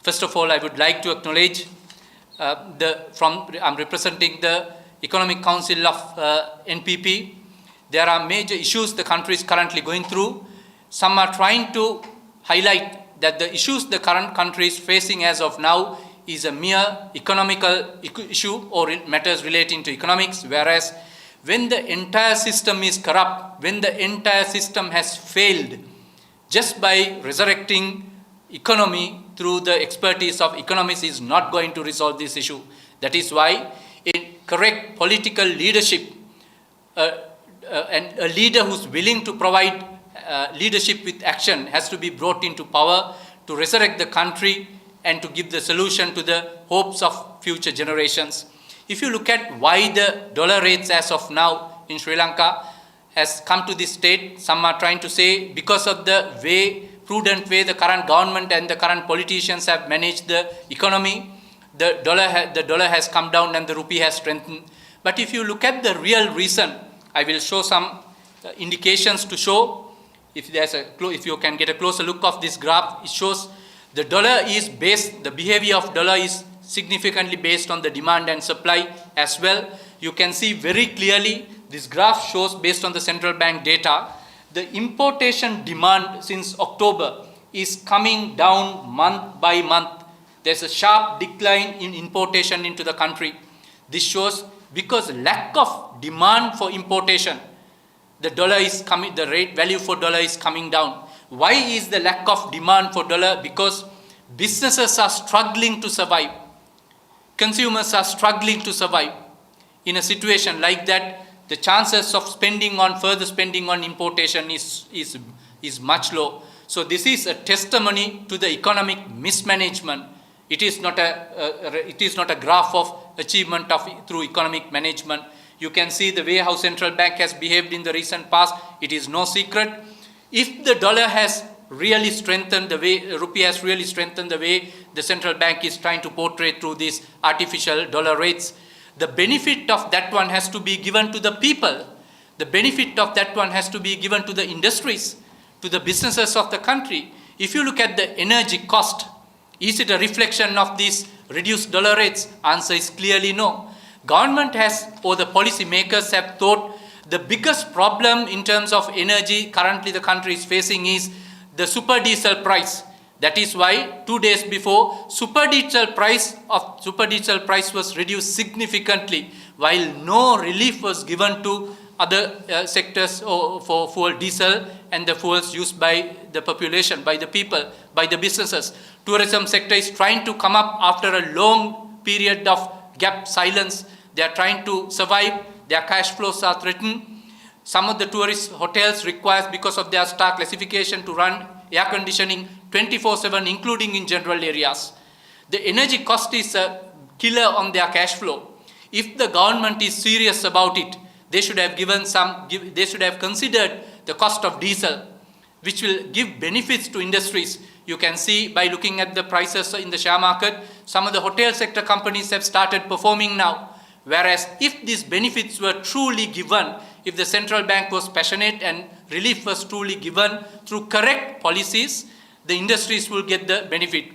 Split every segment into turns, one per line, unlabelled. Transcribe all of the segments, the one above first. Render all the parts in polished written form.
First of all, I would like to acknowledge I'm representing the Economic Council of NPP. There are major issues the country is currently going through. Some are trying to highlight that the issues the current country is facing as of now is a mere economical issue or matters relating to economics, whereas when the entire system is corrupt, when the entire system has failed, just by resurrecting economy through the expertise of economists is not going to resolve this issue. That is why a correct political leadership and a leader who's willing to provide leadership with action has to be brought into power to resurrect the country and to give the solution to the hopes of future generations. If you look at why the dollar rates as of now in Sri Lanka has come to this state, some are trying to say because of the prudent way the current government and the current politicians have managed the economy, the dollar has come down and the rupee has strengthened. But if you look at the real reason, I will show some indications to show, if you can get a closer look of this graph, it shows the dollar is based, the behavior of dollar is significantly based on the demand and supply as well. You can see very clearly, this graph shows based on the central bank data, the importation demand since October is coming down month by month. There's a sharp decline in importation into the country. This shows because lack of demand for importation, the dollar is coming, the rate value for dollar is coming down. Why is the lack of demand for dollar? Because businesses are struggling to survive. Consumers are struggling to survive. In a situation like that, the chances of further spending on importation is much low. So this is a testimony to the economic mismanagement. It is not a graph of achievement through economic management. You can see the way how central bank has behaved in the recent past. It is no secret. If the dollar has really strengthened the way, rupee has really strengthened the way the central bank is trying to portray through these artificial dollar rates, the benefit of that one has to be given to the people. The benefit of that one has to be given to the industries, to the businesses of the country. If you look at the energy cost, is it a reflection of these reduced dollar rates? Answer is clearly no. Government has, or the policy makers have thought the biggest problem in terms of energy currently the country is facing is the super diesel price. That is why 2 days before, super diesel price was reduced significantly, while no relief was given to other sectors for fuel, diesel and the fuels used by the population, by the people, by the businesses. Tourism sector is trying to come up after a long period of gap silence. They are trying to survive. Their cash flows are threatened. Some of the tourist hotels require, because of their star classification, to run air conditioning 24/7, including in general areas. The energy cost is a killer on their cash flow. If the government is serious about it, they should have they should have considered the cost of diesel, which will give benefits to industries. You can see by looking at the prices in the share market, some of the hotel sector companies have started performing now. Whereas if these benefits were truly given, if the central bank was passionate and relief was truly given through correct policies, the industries will get the benefit.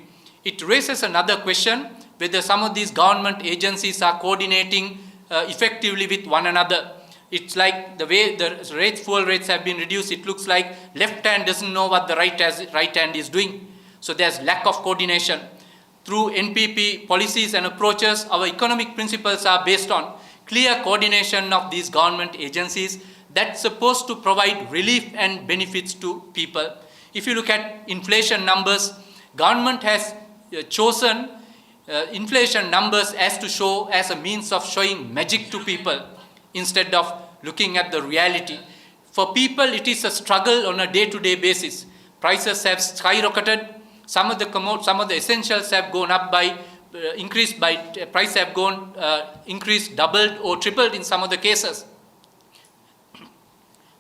It raises another question, whether some of these government agencies are coordinating effectively with one another. It's like the way the fuel rates have been reduced, it looks like left hand doesn't know what the right hand is doing. So there's lack of coordination. Through NPP policies and approaches, our economic principles are based on clear coordination of these government agencies that's supposed to provide relief and benefits to people. If you look at inflation numbers, government has chosen inflation numbers as a means of showing magic to people instead of looking at the reality. For people, it is a struggle on a day-to-day basis. Prices have skyrocketed. Some of the essentials have gone up increased, doubled or tripled in some of the cases.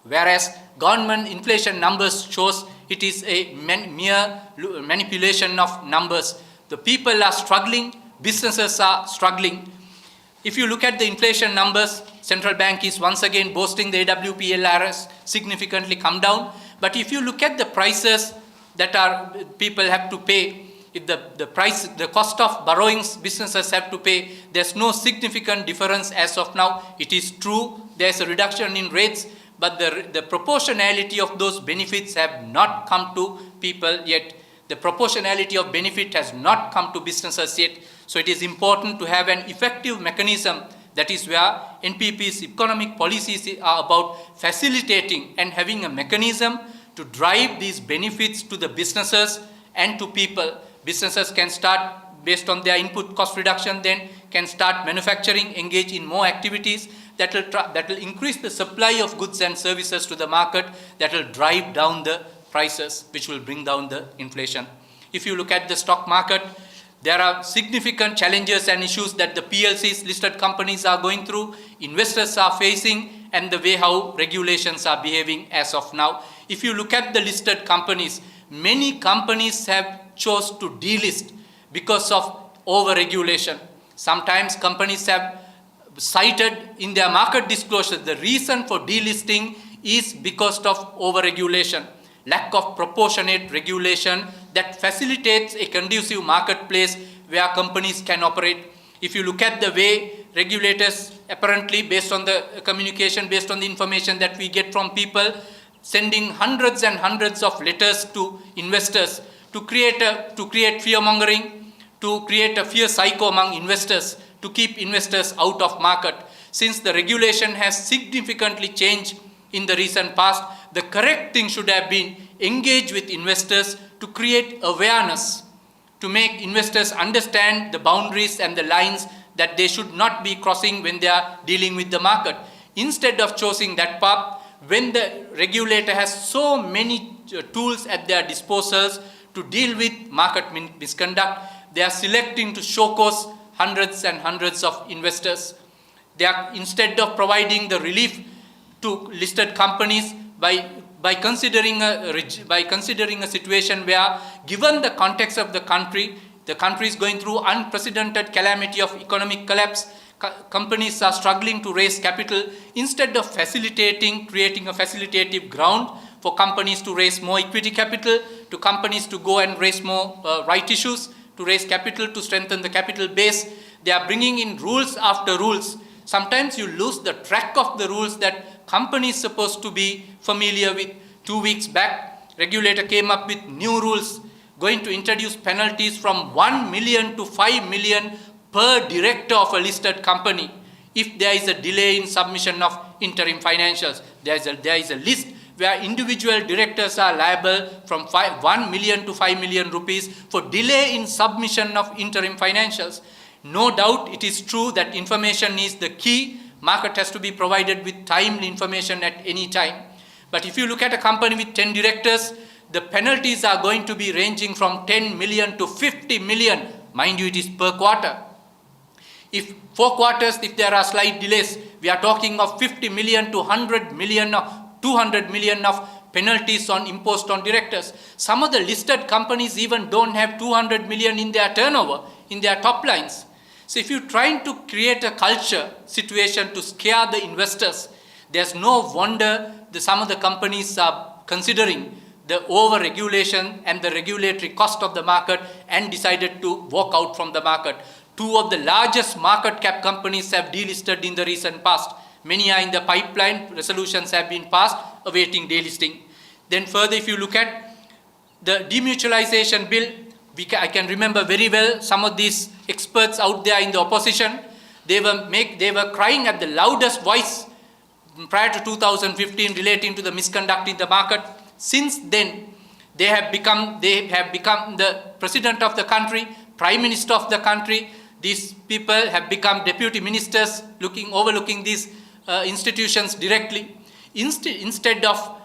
Whereas government inflation numbers shows it is a mere manipulation of numbers. The people are struggling, businesses are struggling. If you look at the inflation numbers, central bank is once again boasting the AWPLRS significantly come down. But if you look at the prices that people have to pay, if the cost of borrowings businesses have to pay, there's no significant difference as of now. It is true, there's a reduction in rates, but the proportionality of those benefits have not come to people yet. The proportionality of benefit has not come to businesses yet. So it is important to have an effective mechanism. That is where NPP's economic policies are about facilitating and having a mechanism to drive these benefits to the businesses and to people. Businesses can start, based on their input cost reduction, then can start manufacturing, engage in more activities that will increase the supply of goods and services to the market, that will drive down the prices, which will bring down the inflation. If you look at the stock market, there are significant challenges and issues that the PLCs, listed companies, are going through, investors are facing, and the way how regulations are behaving as of now. If you look at the listed companies, many companies have chose to delist because of over-regulation. Sometimes companies have cited in their market disclosure the reason for delisting is because of over-regulation, lack of proportionate regulation that facilitates a conducive marketplace where companies can operate. If you look at the way regulators, apparently based on the communication, based on the information that we get from people, sending hundreds and hundreds of letters to investors to create fear-mongering, to create a fear cycle among investors, to keep investors out of market. Since the regulation has significantly changed in the recent past, the correct thing should have been engage with investors to create awareness, to make investors understand the boundaries and the lines that they should not be crossing when they are dealing with the market. Instead of choosing that path, when the regulator has so many tools at their disposals to deal with market misconduct, they are selecting to show cause hundreds and hundreds of investors. They are, instead of providing the relief to listed companies by considering a situation where, given the context of the country is going through unprecedented calamity of economic collapse, companies are struggling to raise capital. Instead of facilitating, creating a facilitative ground for companies to raise more equity capital, to companies to go and raise more right issues, to raise capital, to strengthen the capital base, they are bringing in rules after rules. Sometimes you lose the track of the rules that companies supposed to be familiar with. 2 weeks back, regulator came up with new rules, going to introduce penalties from 1 million to 5 million per director of a listed company if there is a delay in submission of interim financials. There is a list where individual directors are liable from 1 million to 5 million rupees for delay in submission of interim financials. No doubt it is true that information is the key. Market has to be provided with timely information at any time. But if you look at a company with 10 directors, the penalties are going to be ranging from 10 million to 50 million. Mind you, it is per quarter. If 4 quarters, if there are slight delays, we are talking of 50 million to 100 million or 200 million of penalties imposed on directors. Some of the listed companies even don't have 200 million in their turnover, in their top lines. So if you're trying to create a culture situation to scare the investors, there's no wonder that some of the companies are considering the over-regulation and the regulatory cost of the market and decided to walk out from the market. 2 of the largest market cap companies have delisted in the recent past. Many are in the pipeline, resolutions have been passed, awaiting delisting. Then further, if you look at the demutualization bill, I can remember very well some of these experts out there in the opposition, they were crying at the loudest voice prior to 2015 relating to the misconduct in the market. Since then, they have become the president of the country, prime minister of the country. These people have become deputy ministers overlooking these institutions directly. Instead of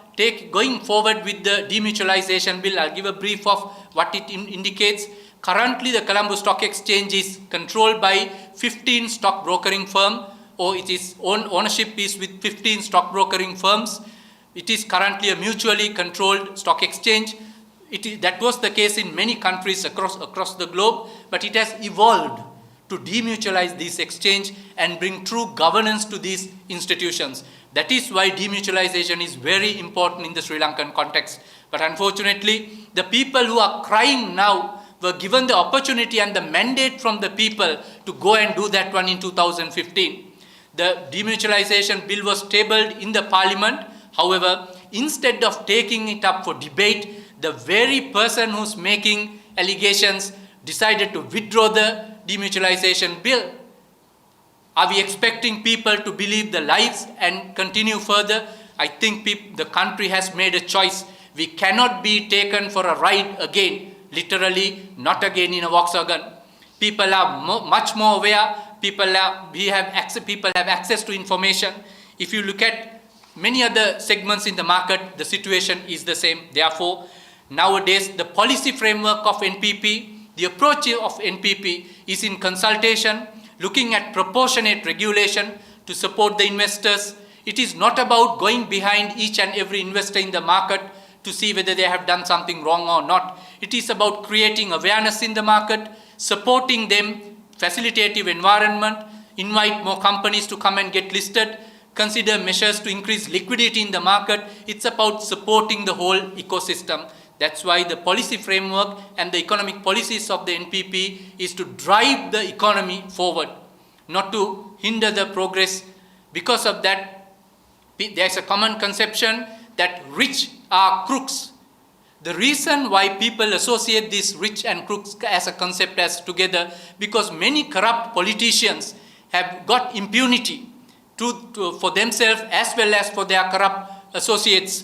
going forward with the demutualization bill, I'll give a brief of what it indicates. Currently, the Colombo Stock Exchange is controlled by 15 stock brokering firms, or its own ownership is with 15 stock brokering firms. It is currently a mutually controlled stock exchange. That was the case in many countries across the globe, but it has evolved to demutualize this exchange and bring true governance to these institutions. That is why demutualization is very important in the Sri Lankan context. But unfortunately, the people who are crying now were given the opportunity and the mandate from the people to go and do that one in 2015. The demutualization bill was tabled in the parliament. However, instead of taking it up for debate, the very person who's making allegations decided to withdraw the demutualization bill. Are we expecting people to believe the lies and continue further? I think the country has made a choice. We cannot be taken for a ride again, literally, not again in a Volkswagen. People are much more aware. People have access to information. If you look at many other segments in the market, the situation is the same. Therefore, nowadays, the policy framework of NPP, the approach of NPP is in consultation, looking at proportionate regulation to support the investors. It is not about going behind each and every investor in the market to see whether they have done something wrong or not. It is about creating awareness in the market, supporting them, facilitative environment, invite more companies to come and get listed, consider measures to increase liquidity in the market. It's about supporting the whole ecosystem. That's why the policy framework and the economic policies of the NPP is to drive the economy forward, not to hinder the progress. Because of that, there's a common conception that rich are crooks. The reason why people associate this rich and crooks as a concept as together, because many corrupt politicians have got impunity for themselves as well as for their corrupt associates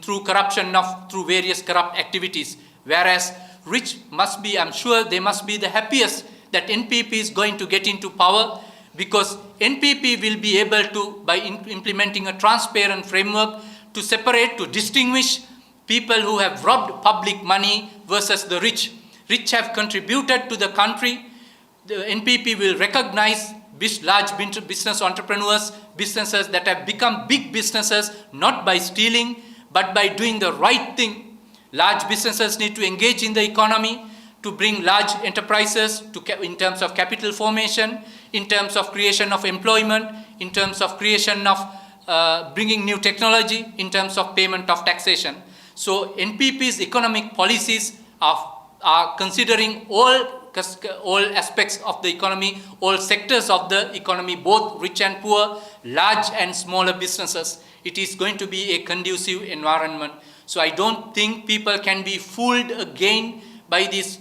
through corruption through various corrupt activities. Whereas rich must be, I'm sure they must be the happiest that NPP is going to get into power, because NPP will be able to, by implementing a transparent framework, to separate, to distinguish people who have robbed public money versus the rich. Rich have contributed to the country. The NPP will recognize large business entrepreneurs, businesses that have become big businesses, not by stealing, but by doing the right thing. Large businesses need to engage in the economy to bring large enterprises in terms of capital formation, in terms of creation of employment, in terms of creation of bringing new technology, in terms of payment of taxation. So NPP's economic policies are considering all aspects of the economy, all sectors of the economy, both rich and poor, large and smaller businesses. It is going to be a conducive environment. So I don't think people can be fooled again by these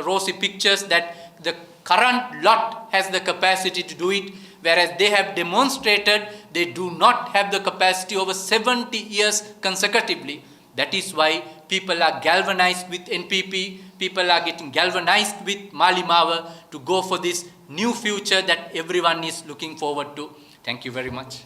rosy pictures that the current lot has the capacity to do it, whereas they have demonstrated they do not have the capacity over 70 years consecutively. That is why people are galvanized with NPP, people are getting galvanized with Malimawa to go for this new future that everyone is looking forward to. Thank you very much.